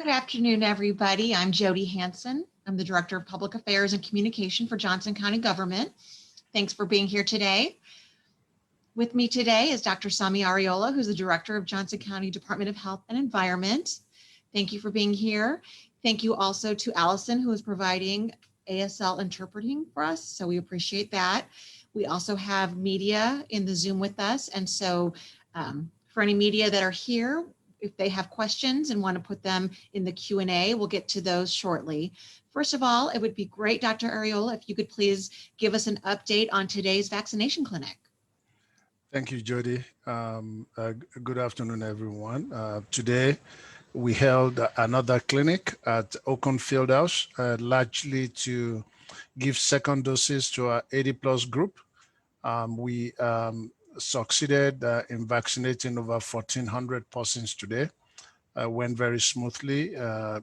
Good afternoon, everybody. I'm Jody Hanson. I'm the Director of Public Affairs and Communication for Johnson County Government. Thanks for being here today. With me today is Dr. Sami Ariola, who's the Director of Johnson County Department of Health and Environment. Thank you for being here. Thank you also to Allison, who is providing ASL interpreting for us, so we appreciate that. We also have media in the Zoom with us, and so for any media that are here, if they have questions and want to put them in the Q&A, we'll get to those shortly. First of all, it would be great, Dr. Ariola, if you could please give us an update on today's vaccination clinic. Thank you, Jody. Good afternoon, everyone. Today, we held another clinic at Oakland Fieldhouse, largely to give second doses to our 80-plus group. We succeeded in vaccinating over 1,400 persons today. Went very smoothly.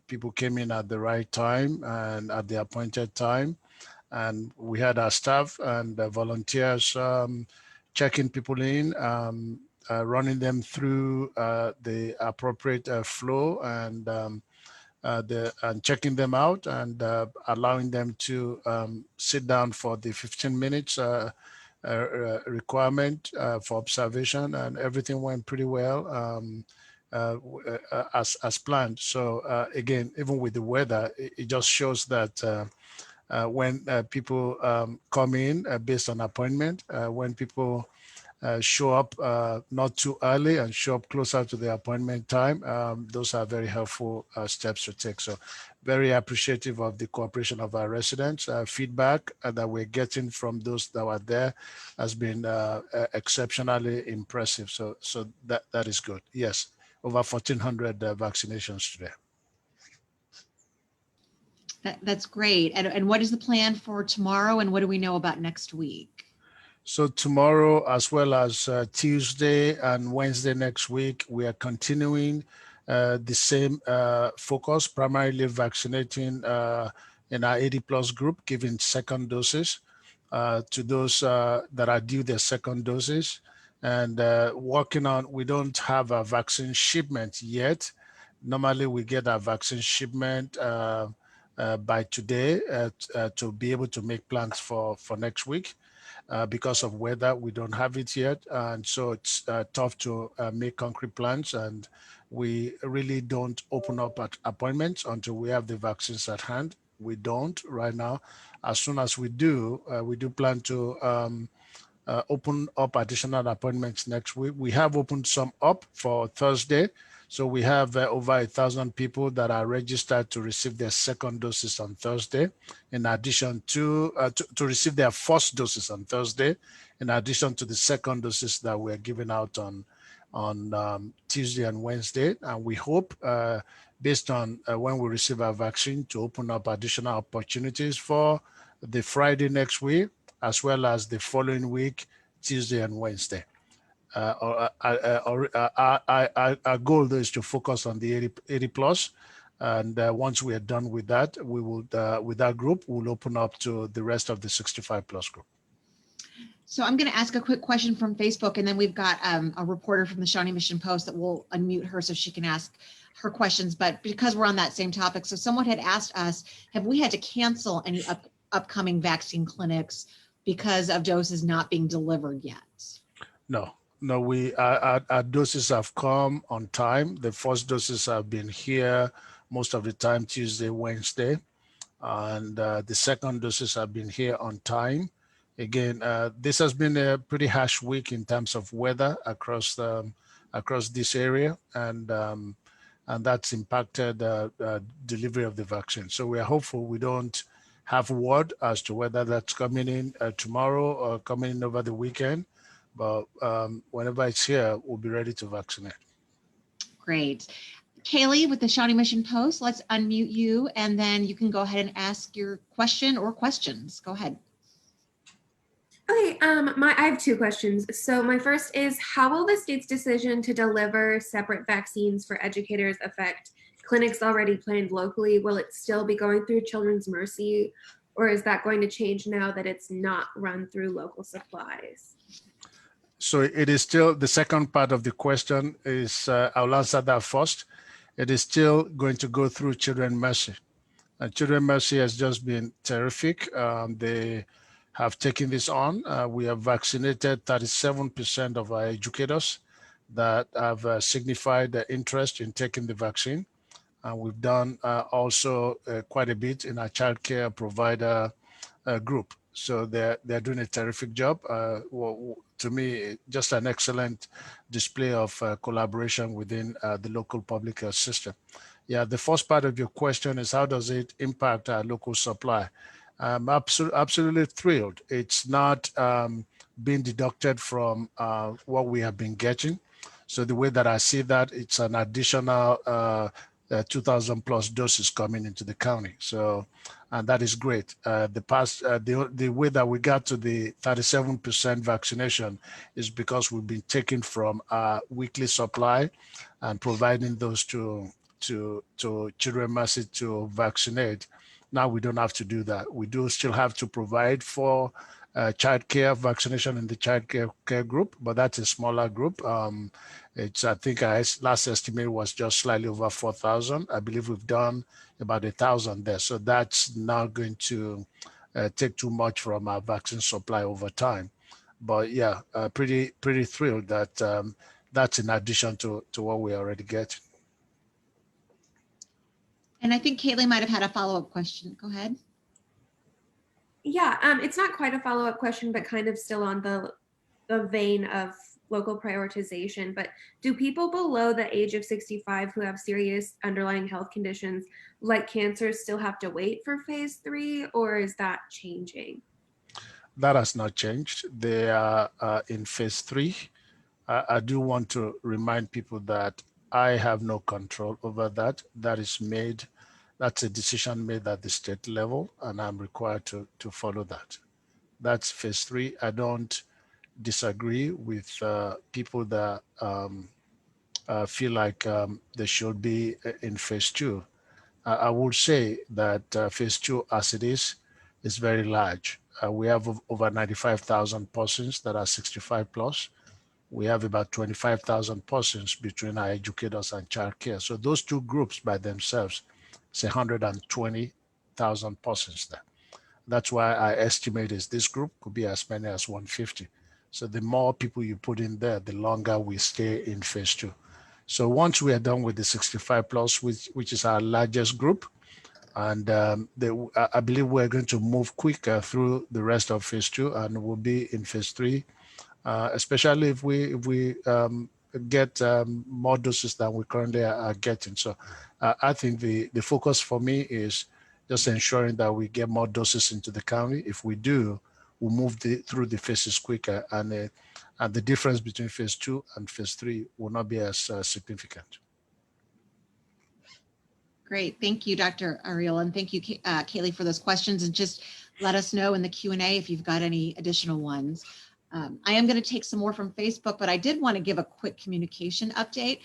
People came in at the right time and at the appointed time. And we had our staff and volunteers checking people in, running them through the appropriate flow and checking them out and allowing them to sit down for the 15 minutes requirement for observation, and everything went pretty well as planned. So again, even with the weather, it just shows that when people come in based on appointment, when people show up not too early and show up closer to the appointment time, those are very helpful steps to take. So very appreciative of the cooperation of our residents. Feedback that we're getting from those that were there has been exceptionally impressive. So that is good. Yes, over 1,400 vaccinations today. That's great. And what is the plan for tomorrow, and what do we know about next week? So tomorrow, as well as Tuesday and Wednesday next week, we are continuing the same focus, primarily vaccinating in our 80-plus group, giving second doses to those that are due their second doses. And working on, we don't have a vaccine shipment yet. Normally, we get our vaccine shipment by today to be able to make plans for next week. Because of weather, we don't have it yet. And so it's tough to make concrete plans. And we really don't open up at appointments until we have the vaccines at hand. We don't right now. As soon as we do plan to open up additional appointments next week. We have opened some up for Thursday. So we have over 1,000 people that are registered to receive their second doses on Thursday, in addition to receive their first doses on Thursday, in addition to the second doses that we're giving out on Tuesday and Wednesday. And we hope, based on when we receive our vaccine, to open up additional opportunities for the Friday next week, as well as the following week, Tuesday and Wednesday. Our goal though is to focus on the 80 plus, and once we are done with that, we will with that group, we'll open up to the rest of the 65 plus group. So I'm going to ask a quick question from Facebook, and then we've got a reporter from the Shawnee Mission Post that will unmute her so she can ask her questions. But because we're on that same topic, so someone had asked us, have we had to cancel any upcoming vaccine clinics because of doses not being delivered yet? No, our doses have come on time. The first doses have been here most of the time, Tuesday, Wednesday, and the second doses have been here on time. Again, this has been a pretty harsh week in terms of weather across this area, and that's impacted delivery of the vaccine. So we are hopeful. We don't have word as to whether that's coming in tomorrow or coming in over the weekend. But whenever it's here, we'll be ready to vaccinate. Great. Kaylee with the Shawnee Mission Post, let's unmute you, and then you can go ahead and ask your question or questions. Go ahead. Okay, I have two questions. So my first is, how will the state's decision to deliver separate vaccines for educators affect clinics already planned locally? Will it still be going through Children's Mercy, or is that going to change now that it's not run through local supplies? So it is still, the second part of the question is, I'll answer that first. it is still going to go through Children Mercy. And Children Mercy has just been terrific. They have taken this on. We have vaccinated 37% of our educators that have signified their interest in taking the vaccine. We've done also quite a bit in our childcare provider group. So they're doing a terrific job. To me, just an excellent display of collaboration within the local public health system. Yeah, the first part of your question is how does it impact our local supply? I'm absolutely thrilled. It's not being deducted from what we have been getting. So the way that I see that, it's an additional 2,000 plus doses coming into the county. So, and that is great. The way that we got to the 37% vaccination is because we've been taking from our weekly supply and providing those to Children Mercy to vaccinate. Now we don't have to do that. We do still have to provide for child care vaccination in the child care group, but that's a smaller group. I think our last estimate was just slightly over 4,000. I believe we've done about 1,000 there. So that's not going to take too much from our vaccine supply over time. But yeah, pretty thrilled that that's in addition to what we already get. And I think Kaylee might have had a follow-up question. Go ahead. Yeah, it's not quite a follow-up question, but kind of still on the vein of local prioritization. But do people below the age of 65 who have serious underlying health conditions like cancer still have to wait for phase 3, or is that changing? That has not changed. They are in phase 3. I do want to remind people that I have no control over that. That's a decision made at the state level, and I'm required to follow that. That's phase 3. I don't disagree with people that feel like they should be in phase 2. I would say that phase 2, as it is very large. We have over 95,000 persons that are 65 plus. We have about 25,000 persons between our educators and childcare. So those two groups by themselves, it's 120,000 persons there. That's why I estimate this group could be as many as 150. So the more people you put in there, the longer we stay in phase 2. So once we are done with the 65 plus, which is our largest group, and I believe we're going to move quicker through the rest of phase 2, and we'll be in phase 3. Especially if we get more doses than we currently are getting. So I think the focus for me is just ensuring that we get more doses into the county. If we do, we'll move through the phases quicker, and the difference between phase 2 and phase 3 will not be as significant. Great. Thank you, Dr. Arreola, and thank you, Kaylee, for those questions. And just let us know in the Q&A if you've got any additional ones. I am going to take some more from Facebook, but I did want to give a quick communication update.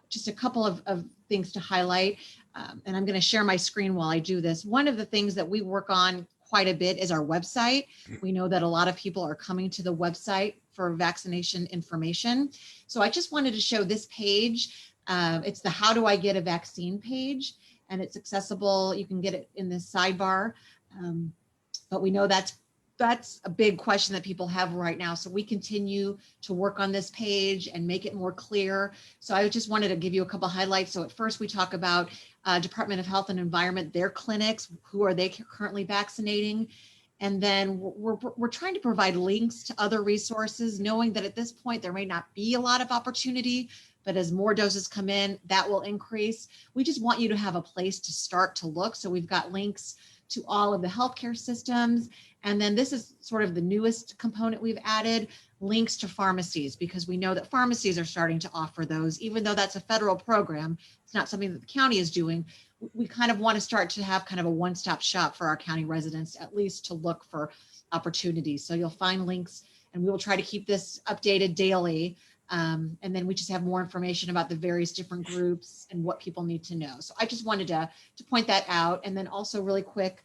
Just a couple of things to highlight, and I'm going to share my screen while I do this. One of the things that we work on quite a bit is our website. We know that a lot of people are coming to the website for vaccination information. So I just wanted to show this page. It's the How Do I Get a Vaccine page, and it's accessible. You can get it in this sidebar, but we know that's a big question that people have right now. So we continue to work on this page and make it more clear. So I just wanted to give you a couple highlights. So at first we talk about Department of Health and Environment, their clinics, who are they currently vaccinating? And then we're trying to provide links to other resources, knowing that at this point there may not be a lot of opportunity, but as more doses come in, that will increase. We just want you to have a place to start to look. So we've got links to all of the healthcare systems. And then this is sort of the newest component we've added, links to pharmacies, because we know that pharmacies are starting to offer those, even though that's a federal program. It's not something that the county is doing. We kind of want to start to have kind of a one-stop shop for our county residents, at least to look for opportunities. So you'll find links, and we will try to keep this updated daily. And then we just have more information about the various different groups and what people need to know. So I just wanted to point that out. And then also really quick,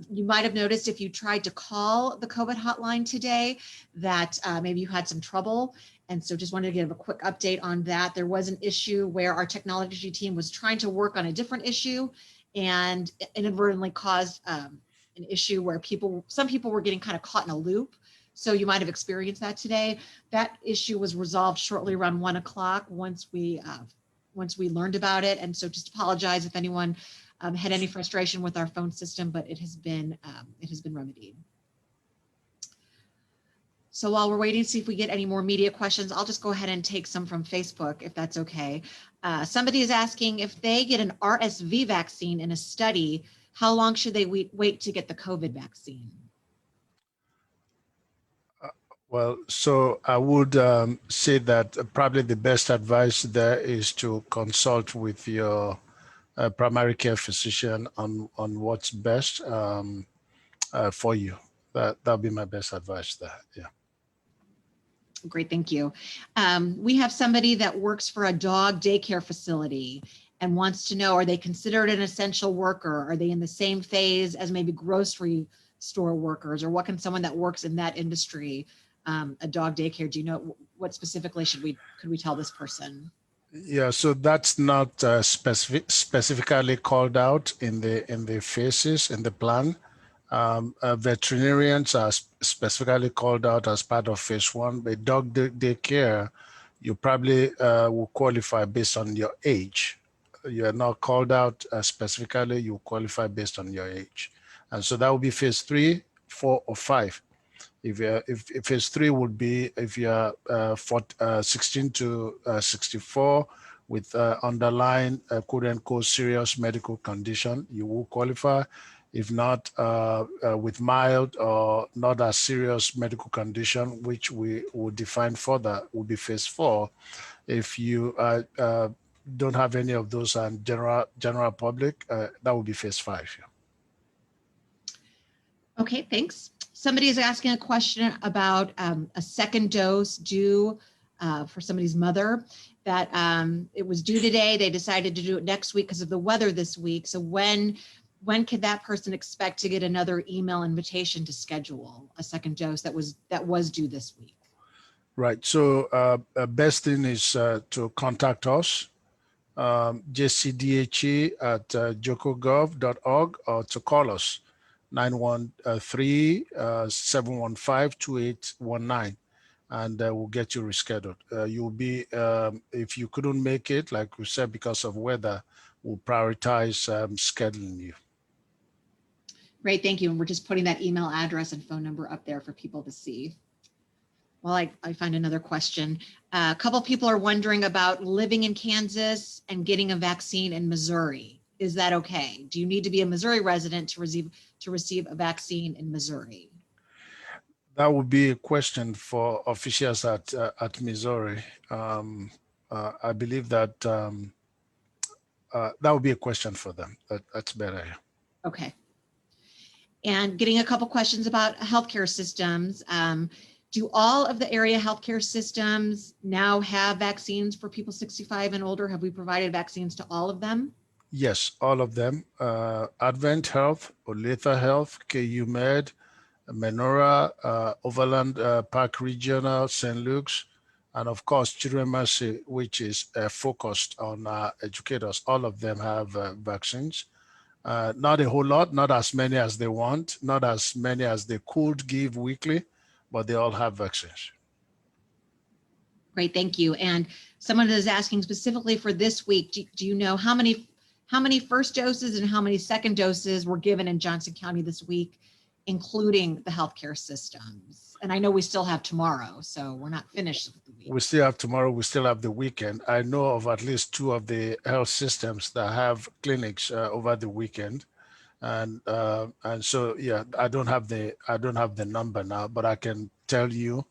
You might have noticed if you tried to call the COVID hotline today that maybe you had some trouble. And so just wanted to give a quick update on that. There was an issue where our technology team was trying to work on a different issue and inadvertently caused an issue where some people were getting kind of caught in a loop. So you might have experienced that today. That issue was resolved shortly around 1 o'clock once we learned about it. And so just apologize if anyone had any frustration with our phone system, but it has been remedied. So while we're waiting to see if we get any more media questions, I'll just go ahead and take some from Facebook, if that's okay. Somebody is asking if they get an RSV vaccine in a study, how long should they wait to get the COVID vaccine? Well, so I would say that probably the best advice there is to consult with your primary care physician on what's best for you. That'll be my best advice there. Yeah. Great, thank you. We have somebody that works for a dog daycare facility and wants to know, are they considered an essential worker? Are they in the same phase as maybe grocery store workers? Or what can someone that works in that industry, a dog daycare, do you know what specifically could we tell this person? Yeah, so that's not specifically called out in the phases in the plan. Veterinarians are specifically called out as part of phase 1, but dog daycare, you probably will qualify based on your age. You are not called out specifically, you qualify based on your age. And so that would be phase 3, 4, or 5. If phase 3 would be if you're 16 to 64 with underlying quote unquote serious medical condition, you will qualify. If not, with mild or not as serious medical condition, which we will define further, will be phase 4. If you don't have any of those and general public, that will be phase 5. Yeah. Okay, thanks. Somebody is asking a question about a second dose due for somebody's mother that it was due today. They decided to do it next week because of the weather this week. So when could that person expect to get another email invitation to schedule a second dose that was due this week? Right. So best thing is to contact us, jcdhe@jocogov.org, or to call us 913-715-2819, and we'll get you rescheduled. You'll be, if you couldn't make it, like we said, because of weather, we'll prioritize scheduling you. Great, thank you. And we're just putting that email address and phone number up there for people to see. Well, I find another question. A couple of people are wondering about living in Kansas and getting a vaccine in Missouri. Is that okay? Do you need to be a Missouri resident to receive a vaccine in Missouri? That would be a question for officials at Missouri. I believe that that would be a question for them. That's better. Okay. And getting a couple questions about healthcare systems. Do all of the area healthcare systems now have vaccines for people 65 and older? Have we provided vaccines to all of them? Yes, all of them. Advent Health, Olathe Health, KU Med, Menorah, Overland Park Regional, St. Luke's, and of course, Children's Mercy, which is focused on educators. All of them have vaccines. Not a whole lot, not as many as they want, not as many as they could give weekly, but they all have vaccines. Great, thank you. And someone is asking specifically for this week, do you know how many first doses and how many second doses were given in Johnson County this week, including the healthcare systems? And I know we still have tomorrow, so we're not finished with the week. We still have tomorrow, we still have the weekend. I know of at least 2 of the health systems that have clinics over the weekend. And so, yeah, I don't have the number now, but I can tell you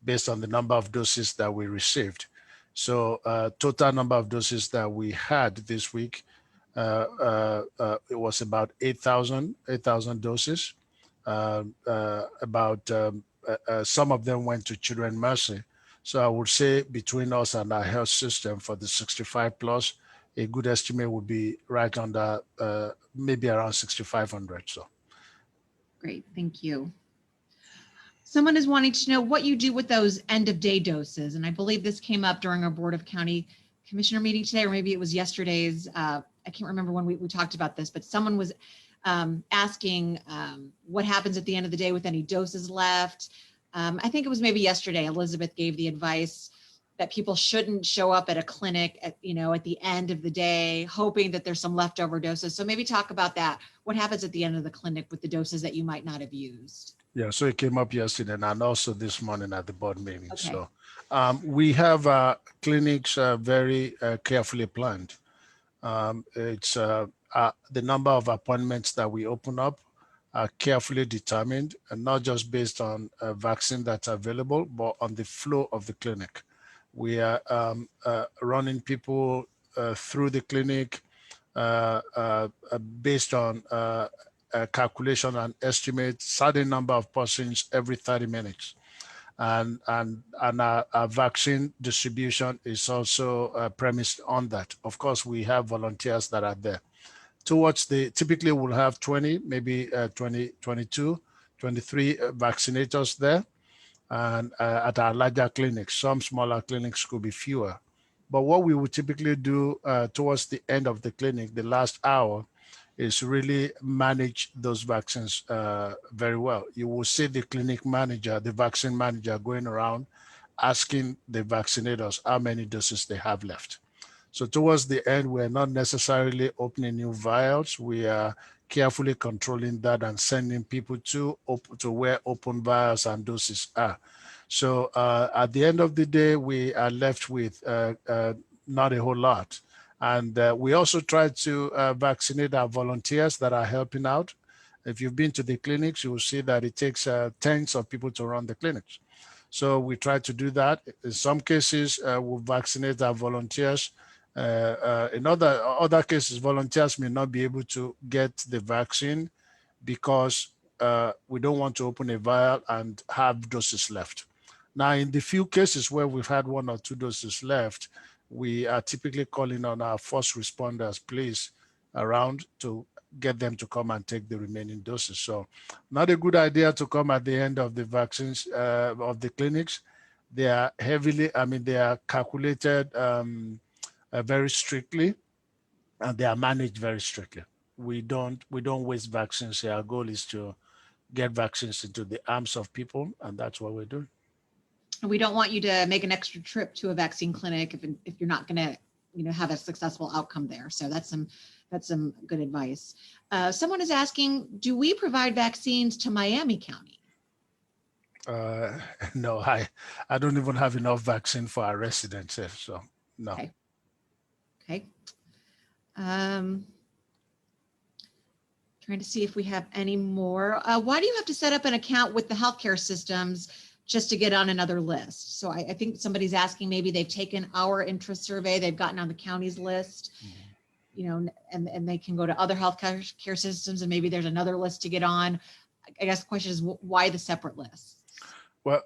based on the number of doses that we received. So total number of doses that we had this week, it was about 8,000 doses. Some of them went to Children's Mercy. So I would say between us and our health system for the 65 plus, a good estimate would be right under maybe around 6,500. So Great, thank you. Someone is wanting to know what you do with those end of day doses. And I believe this came up during our Board of County Commissioner meeting today, or maybe it was yesterday's. I can't remember when we talked about this, but someone was asking what happens at the end of the day with any doses left. I think it was maybe yesterday, Elizabeth gave the advice that people shouldn't show up at a clinic at the end of the day, hoping that there's some leftover doses. So maybe talk about that. What happens at the end of the clinic with the doses that you might not have used? Yeah, so it came up yesterday and also this morning at the board meeting. Okay. So we have clinics very carefully planned. It's the number of appointments that we open up are carefully determined, and not just based on a vaccine that's available, but on the flow of the clinic. We are running people through the clinic based on calculation and estimate certain number of persons every 30 minutes. And our vaccine distribution is also premised on that. Of course, we have volunteers that are there. Typically we'll have 20, maybe 20, 22, 23 vaccinators there. And at our larger clinics, some smaller clinics could be fewer. But what we would typically do towards the end of the clinic, the last hour, is really manage those vaccines very well. You will see the clinic manager, the vaccine manager going around asking the vaccinators how many doses they have left. So towards the end, we're not necessarily opening new vials. We are carefully controlling that and sending people to where open vials and doses are. So at the end of the day, we are left with not a whole lot. And we also try to vaccinate our volunteers that are helping out. If you've been to the clinics, you will see that it takes tens of people to run the clinics. So we try to do that. In some cases, we'll vaccinate our volunteers. In other cases, volunteers may not be able to get the vaccine because we don't want to open a vial and have doses left. Now, in the few cases where we've had 1 or 2 doses left, we are typically calling on our first responders, please, around to get them to come and take the remaining doses. So not a good idea to come at the end of the vaccines of the clinics. They are they are calculated very strictly, and they are managed very strictly. We don't waste vaccines here. Our goal is to get vaccines into the arms of people, and that's what we're doing. We don't want you to make an extra trip to a vaccine clinic if you're not going to have a successful outcome there. So that's some good advice. Someone is asking, do we provide vaccines to Miami County? No, I don't even have enough vaccine for our residents here, so no. Okay. Trying to see if we have any more. Why do you have to set up an account with the healthcare systems just to get on another list? So I think somebody's asking, maybe they've taken our interest survey, they've gotten on the county's list, and they can go to other healthcare systems, and maybe there's another list to get on. I guess the question is, why the separate lists? Well,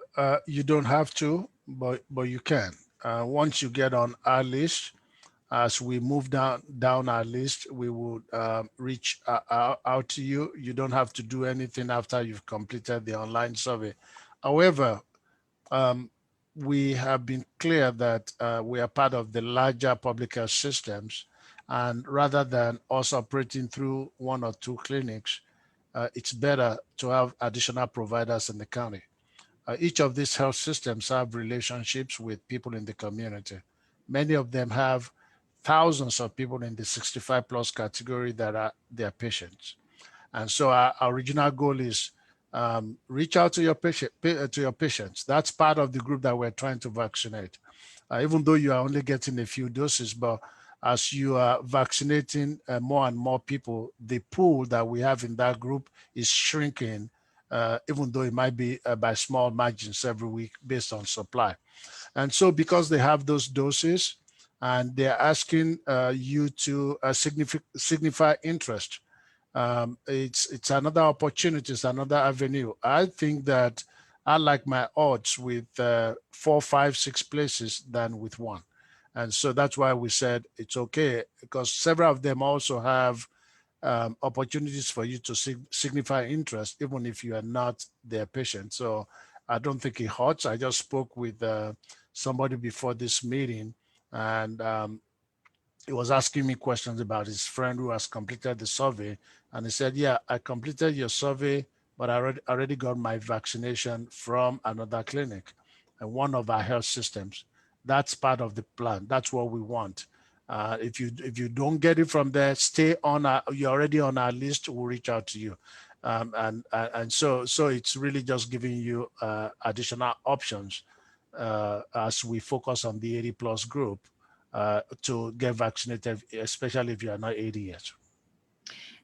you don't have to, but you can. Once you get on our list, as we move down our list, we will reach out to you. You don't have to do anything after you've completed the online survey. However, we have been clear that we are part of the larger public health systems, and rather than us operating through 1 or 2 clinics, it's better to have additional providers in the county. Each of these health systems have relationships with people in the community. Many of them have thousands of people in the 65 plus category that are their patients. And so our original goal is reach out to your patients. That's part of the group that we're trying to vaccinate. Even though you are only getting a few doses, but as you are vaccinating more and more people, the pool that we have in that group is shrinking, even though it might be by small margins every week based on supply. And so because they have those doses and they're asking you to signify interest, it's another opportunity, it's another avenue. I think that I like my odds with 4, 5, 6 places than with 1. And so that's why we said it's okay, because several of them also have opportunities for you to signify interest, even if you are not their patient. So I don't think it hurts. I just spoke with somebody before this meeting, and he was asking me questions about his friend who has completed the survey. And he said, yeah, I completed your survey, but I already got my vaccination from another clinic and one of our health systems. That's part of the plan. That's what we want. If you don't get it from there, stay on you're already on our list. We'll reach out to you. And so it's really just giving you additional options as we focus on the 80 plus group to get vaccinated, especially if you are not 80 yet.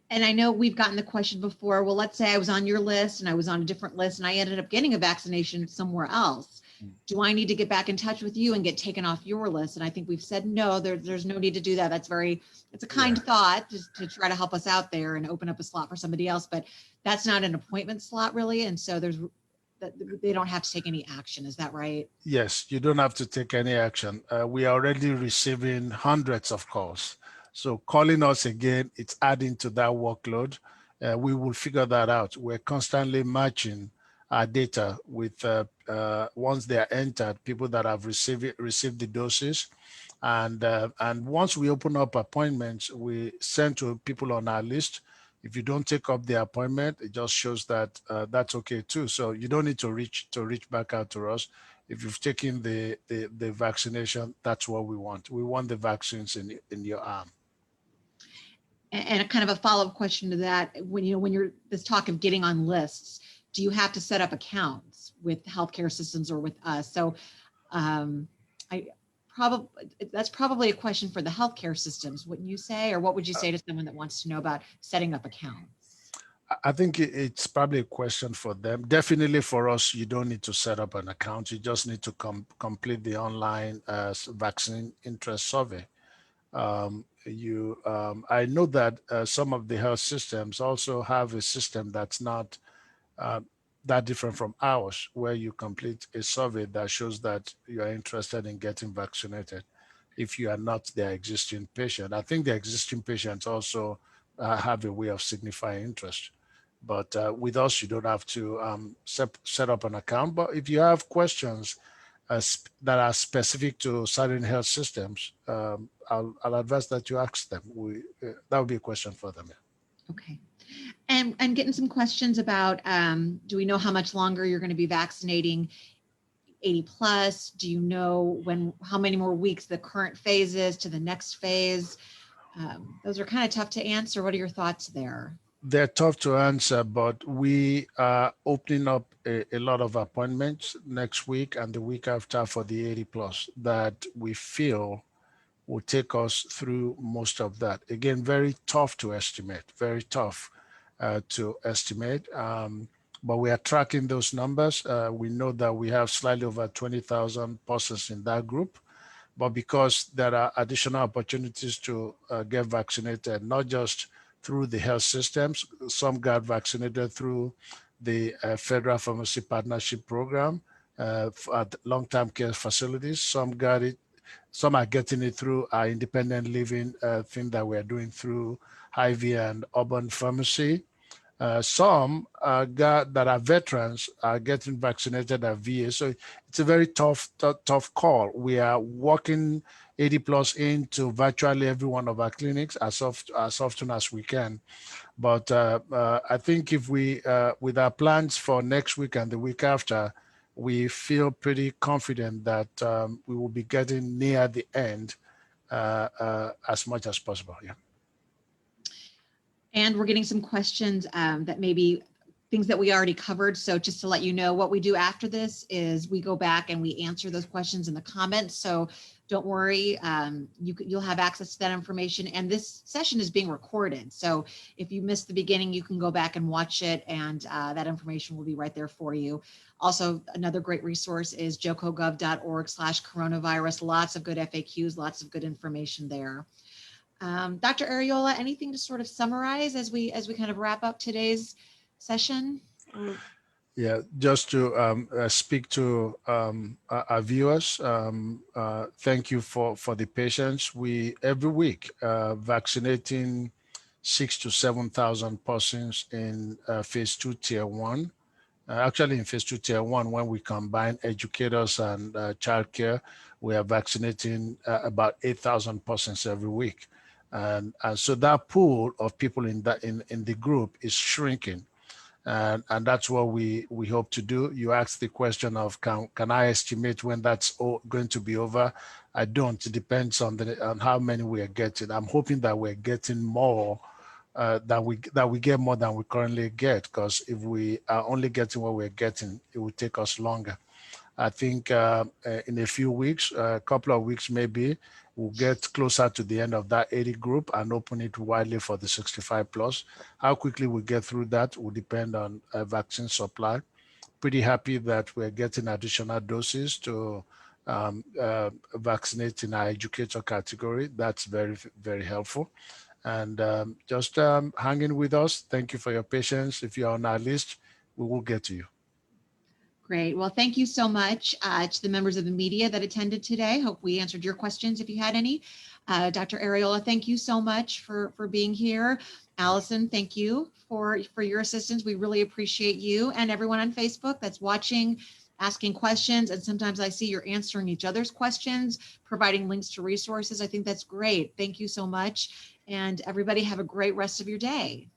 And I know we've gotten the question before, well, let's say I was on your list and I was on a different list and I ended up getting a vaccination somewhere else. Do I need to get back in touch with you and get taken off your list? And I think we've said, no, there's no need to do that. It's a kind thought just to try to help us out there and open up a slot for somebody else, but that's not an appointment slot really. And so they don't have to take any action. Is that right? Yes, you don't have to take any action. We are already receiving hundreds of calls. So calling us again, it's adding to that workload. We will figure that out. We're constantly matching our data with once they are entered, people that have received the doses. And once we open up appointments, we send to people on our list. If you don't take up the appointment, it just shows that that's okay too. So you don't need to reach back out to us. If you've taken the vaccination, that's what we want. We want the vaccines in your arm. And a kind of a follow-up question to that, when you're this talk of getting on lists, do you have to set up accounts with healthcare systems or with us? So that's probably a question for the healthcare systems, wouldn't you say? Or what would you say to someone that wants to know about setting up accounts? I think it's probably a question for them. Definitely for us, you don't need to set up an account. You just need to complete the online vaccine interest survey. I know that some of the health systems also have a system that's not that different from ours, where you complete a survey that shows that you are interested in getting vaccinated if you are not their existing patient. I think the existing patients also have a way of signifying interest. But with us, you don't have to set up an account. But if you have questions that are specific to certain health systems, I'll advise that you ask them. That would be a question for them. Okay. And getting some questions about, do we know how much longer you're going to be vaccinating 80 plus? Do you know how many more weeks the current phase is to the next phase? Those are kind of tough to answer. What are your thoughts there? They're tough to answer, but we are opening up a lot of appointments next week and the week after for the 80 plus that we feel will take us through most of that. Again, very tough to estimate, but we are tracking those numbers. We know that we have slightly over 20,000 persons in that group, but because there are additional opportunities to get vaccinated, not just through the health systems, some got vaccinated through the Federal Pharmacy Partnership Program at long-term care facilities. Some are getting it through our independent living thing that we're doing through Hy-Vee and Urban Pharmacy. Some that are veterans are getting vaccinated at VA. So it's a very tough call. We are working 80 plus into virtually every one of our clinics as often as we can. But I think if we, with our plans for next week and the week after, we feel pretty confident that we will be getting near the end as much as possible. Yeah. And we're getting some questions that maybe things that we already covered. So just to let you know, what we do after this is we go back and we answer those questions in the comments. So don't worry, you'll have access to that information. And this session is being recorded. So if you missed the beginning, you can go back and watch it, and that information will be right there for you. Also, another great resource is jocogov.org/coronavirus. Lots of good FAQs, lots of good information there. Dr. Ariola, anything to sort of summarize as we kind of wrap up today's session? Yeah, just to speak to our viewers, thank you for the patience. We every week vaccinating 6 to 7,000 persons in phase 2 tier 1. Actually, in phase 2 tier 1, when we combine educators and childcare, we are vaccinating about 8,000 persons every week. And so that pool of people in the group is shrinking. And that's what we hope to do. You asked the question of can I estimate when that's going to be over? I don't. It depends on how many we are getting. I'm hoping that we're getting more, that we get more than we currently get, because if we are only getting what we're getting, it will take us longer. I think in a few weeks, a couple of weeks maybe, we'll get closer to the end of that 80 group and open it widely for the 65 plus. How quickly we get through that will depend on vaccine supply. Pretty happy that we're getting additional doses to vaccinate in our educator category. That's very, very helpful. And just hanging with us. Thank you for your patience. If you're on our list, we will get to you. Great. Well, thank you so much to the members of the media that attended today. Hope we answered your questions if you had any. Dr. Ariola, thank you so much for being here. Allison, thank you for your assistance. We really appreciate you and everyone on Facebook that's watching, asking questions. And sometimes I see you're answering each other's questions, providing links to resources. I think that's great. Thank you so much. And everybody have a great rest of your day.